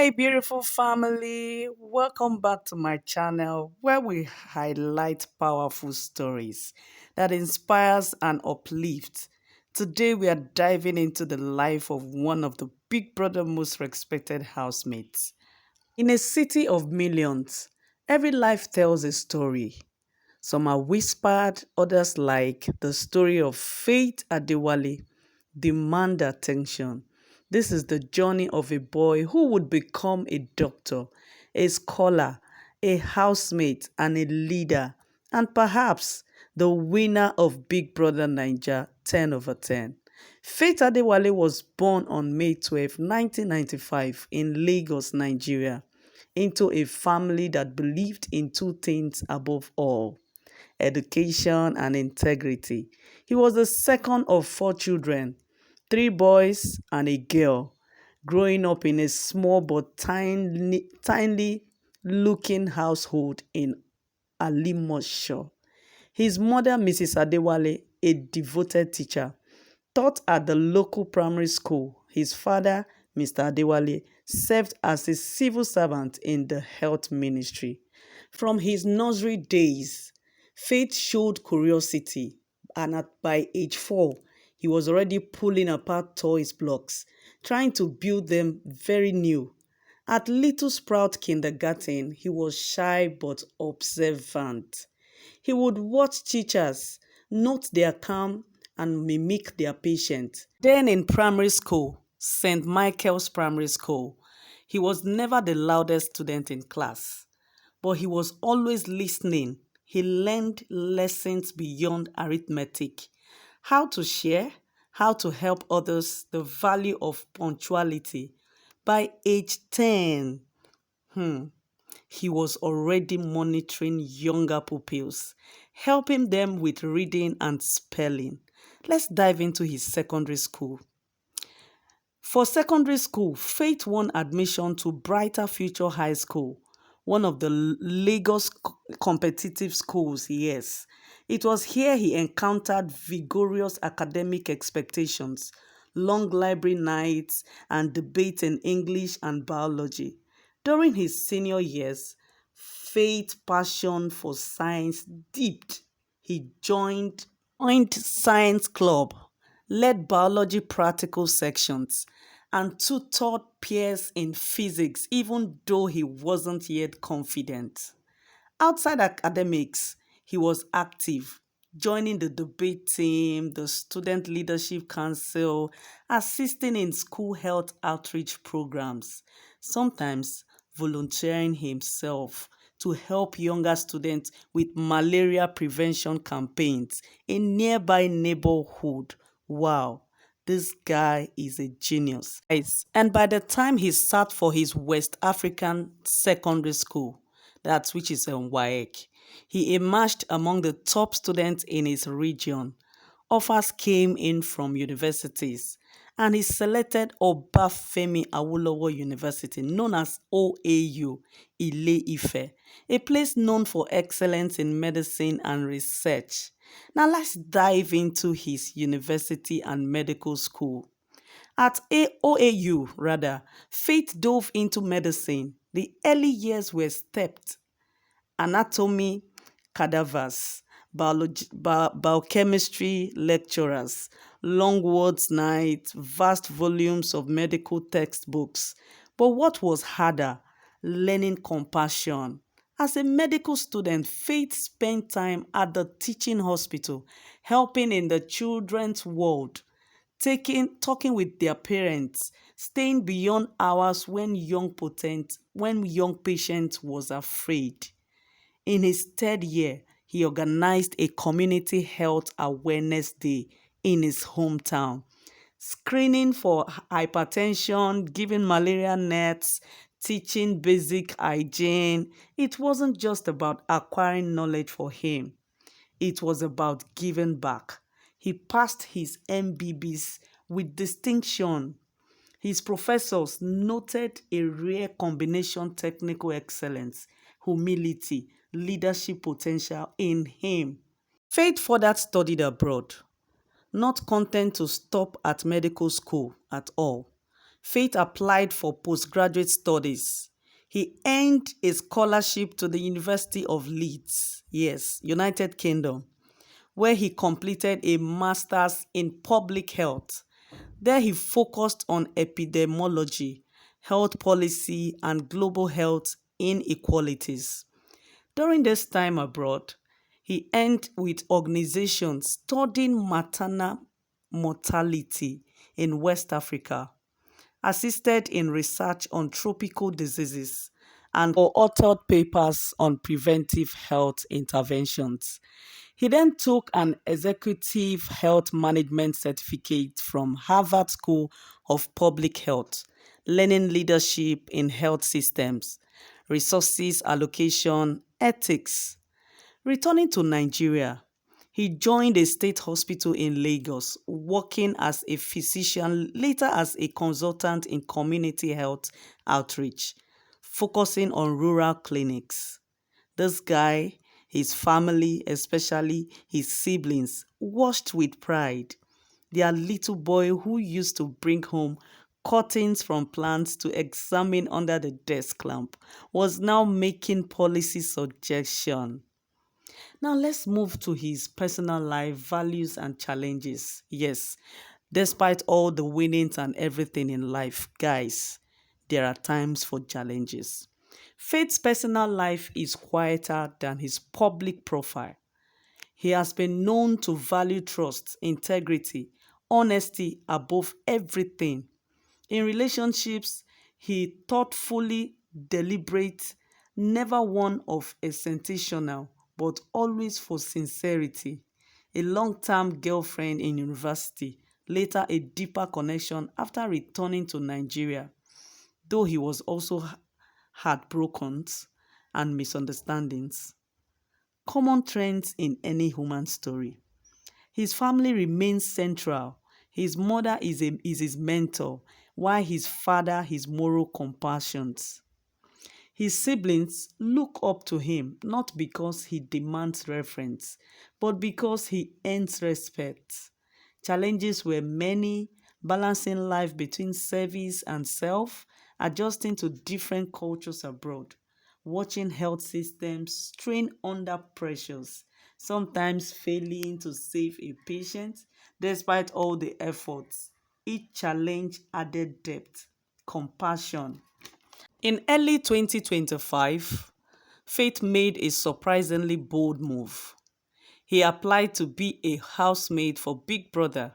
Hey, beautiful family, welcome back to my channel where we highlight powerful stories that inspires and uplifts. Today, we are diving into the life of one of the Big Brother most respected housemates. In a city of millions, every life tells a story. Some are whispered, others, like the story of Faith Adewale, demand attention. This is the journey of a boy who would become a doctor, a scholar, a housemate, and a leader, and perhaps the winner of Big Brother Naija 10 over 10. Faith Adewale was born on May 12, 1995 in Lagos, Nigeria, into a family that believed in two things above all: education and integrity. He was the second of four children, three boys and a girl, growing up in a small but tiny looking household in Alimosho. His mother, Mrs. Adewale, a devoted teacher, taught at the local primary school. His father, Mr. Adewale, served as a civil servant in the health ministry. From his nursery days, Faith showed curiosity, and by age 4, he was already pulling apart toys blocks, trying to build them very new. At Little Sprout Kindergarten, he was shy but observant. He would watch teachers, note their calm, and mimic their patience. Then in primary school, St. Michael's Primary School, he was never the loudest student in class, but he was always listening. He learned lessons beyond arithmetic: how to share, how to help others, the value of punctuality. By age 10, he was already monitoring younger pupils, helping them with reading and spelling. Let's dive into his secondary school. For secondary school, Faith won admission to Brighter Future High School, one of the Lagos competitive schools, yes. It was here he encountered vigorous academic expectations, long library nights, and debates in English and biology. During his senior years, Faith's passion for science deepened. He joined science club, led biology practical sections, and tutored peers in physics even though he wasn't yet confident. Outside academics, he was active, joining the debate team, the student leadership council, assisting in school health outreach programs, sometimes volunteering himself to help younger students with malaria prevention campaigns in nearby neighborhood. Wow, this guy is a genius. Yes. And by the time he sat for his West African secondary school, that's which is WAEC, he emerged among the top students in his region. Offers came in from universities, and he selected Obafemi Awolowo University, known as OAU, Ile-Ife, a place known for excellence in medicine and research. Now let's dive into his university and medical school. At OAU, rather, Faith dove into medicine. The early years were steeped: anatomy cadavers, biochemistry lecturers, long words nights, vast volumes of medical textbooks. But what was harder? Learning compassion. As a medical student, Faith spent time at the teaching hospital, helping in the children's ward, talking with their parents, staying beyond hours when young patient was afraid. In his third year, he organized a community health awareness day in his hometown, screening for hypertension, giving malaria nets, teaching basic hygiene. It wasn't just about acquiring knowledge for him, it was about giving back. He passed his MBBs with distinction. His professors noted a rare combination: technical excellence, humility, leadership potential in him. Faith further studied abroad, not content to stop at medical school at all. Faith applied for postgraduate studies. He earned a scholarship to the University of Leeds, yes, United Kingdom, where he completed a master's in public health. There he focused on epidemiology, health policy, and global health inequalities. During this time abroad, he earned with organizations studying maternal mortality in West Africa, assisted in research on tropical diseases, and co-authored papers on preventive health interventions. He then took an executive health management certificate from Harvard School of Public Health, learning leadership in health systems, resources allocation, ethics. Returning to Nigeria, he joined a state hospital in Lagos, working as a physician, later as a consultant in community health outreach, focusing on rural clinics. This guy, his family, especially his siblings, watched with pride. Their little boy who used to bring home cuttings from plants to examine under the desk lamp was now making policy suggestion. Now let's move to his personal life, values and challenges. Yes, despite all the winnings and everything in life, guys, there are times for challenges. Faith's personal life is quieter than his public profile. He has been known to value trust, integrity, honesty above everything. In relationships, he thoughtfully deliberate, never one of a sensational, but always for sincerity. A long-term girlfriend in university, later a deeper connection after returning to Nigeria, though he was also heartbroken and misunderstandings. Common trends in any human story. His family remains central. His mother is his mentor, while his father his moral compassions. His siblings look up to him not because he demands reverence, but because he earns respect. Challenges were many, balancing life between service and self, adjusting to different cultures abroad, watching health systems strain under pressures, sometimes failing to save a patient despite all the efforts. Each challenge added depth, compassion. In early 2025, Faith made a surprisingly bold move. He applied to be a housemate for Big Brother.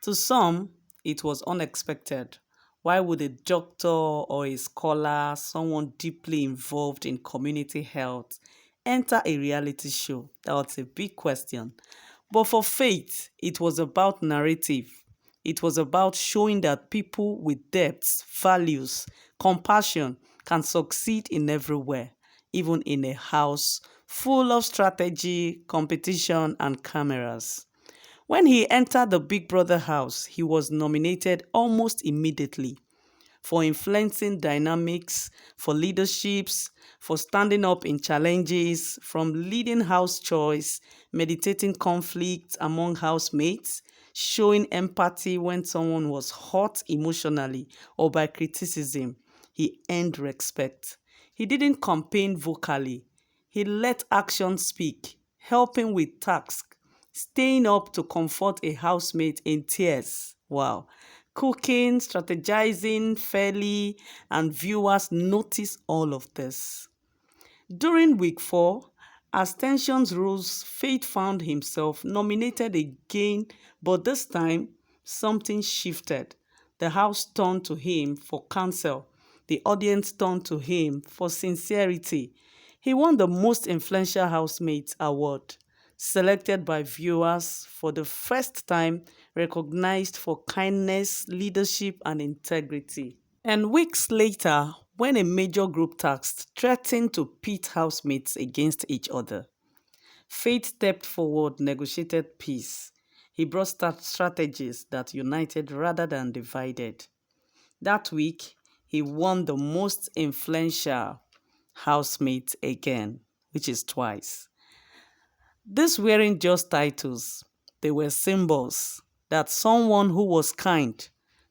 To some, it was unexpected. Why would a doctor or a scholar, someone deeply involved in community health, enter a reality show? That was a big question. But for Faith, it was about narrative. It was about showing that people with depths, values, compassion can succeed in everywhere, even in a house full of strategy, competition, and cameras. When he entered the Big Brother house, he was nominated almost immediately for influencing dynamics, for leaderships, for standing up in challenges, from leading house choice, meditating conflict among housemates, showing empathy when someone was hurt emotionally or by criticism. He earned respect. He didn't campaign vocally. He let action speak, helping with tasks, staying up to comfort a housemate in tears. Wow. Cooking, strategizing fairly, and viewers notice all of this. During week 4, as tensions rose, Faith found himself nominated again, but this time something shifted. The house turned to him for counsel. The audience turned to him for sincerity. He won the Most Influential Housemate Award, selected by viewers for the first time, recognized for kindness, leadership, and integrity. And weeks later, when a major group task threatened to pit housemates against each other, Faith stepped forward, negotiated peace. He brought strategies that united rather than divided. That week, he won the Most Influential Housemate again, which is twice. These weren't just titles, they were symbols that someone who was kind,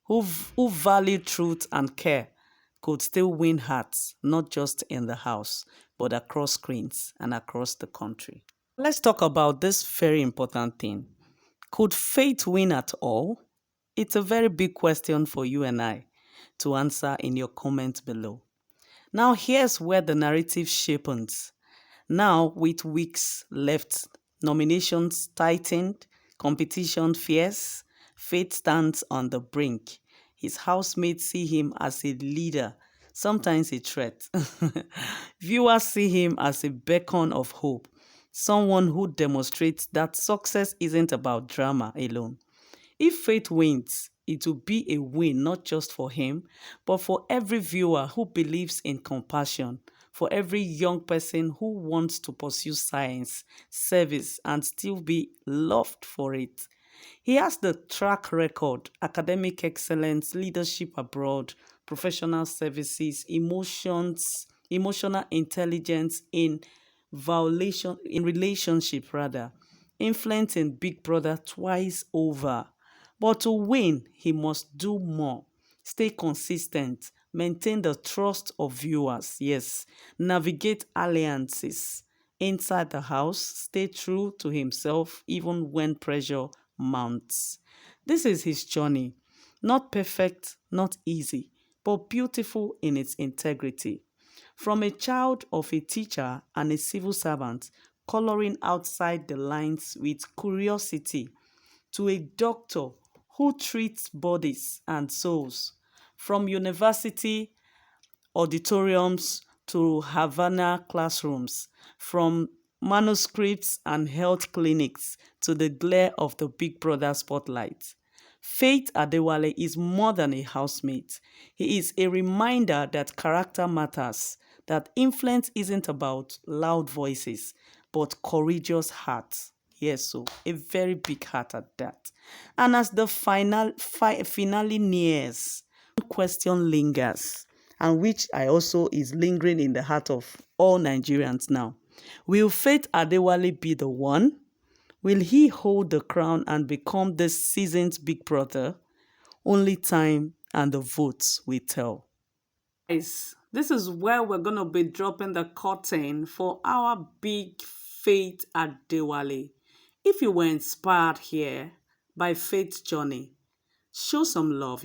who value truth and care could still win hearts, not just in the house, but across screens and across the country. Let's talk about this very important thing. Could faith win at all? It's a very big question for you and I to answer in your comment below. Now, here's where the narrative shapens. Now, with weeks left, nominations tightened, competition fierce, Faith stands on the brink. His housemates see him as a leader, sometimes a threat. Viewers see him as a beacon of hope, someone who demonstrates that success isn't about drama alone. If Faith wins, it will be a win not just for him, but for every viewer who believes in compassion, for every young person who wants to pursue science, service, and still be loved for it. He has the track record, academic excellence, leadership abroad, professional services, emotional intelligence in relationship rather, influence in Big Brother twice over. But to win, he must do more. Stay consistent, maintain the trust of viewers, yes, navigate alliances inside the house, stay true to himself even when pressure mounts. This is his journey. Not perfect, not easy, but beautiful in its integrity. From a child of a teacher and a civil servant, coloring outside the lines with curiosity, to a doctor who treats bodies and souls, from university auditoriums to Havana classrooms, from manuscripts and health clinics to the glare of the Big Brother spotlight. Faith Adewale is more than a housemate. He is a reminder that character matters, that influence isn't about loud voices, but courageous hearts. Yes, so a very big heart at that. And as the finale nears, one question lingers, and which I also is lingering in the heart of all Nigerians now. Will Faith Adewale be the one? Will he hold the crown and become this season's big brother? Only time and the votes will tell. Guys, this is where we're going to be dropping the curtain for our big Faith Adewale. If you were inspired here by Faith's journey, show some love.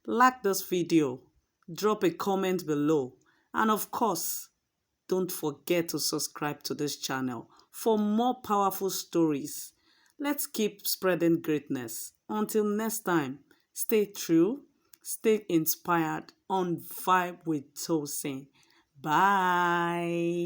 Like this video, drop a comment below, and of course, don't forget to subscribe to this channel for more powerful stories. Let's keep spreading greatness. Until next time, stay true, stay inspired on Vibe with Tosin. Bye.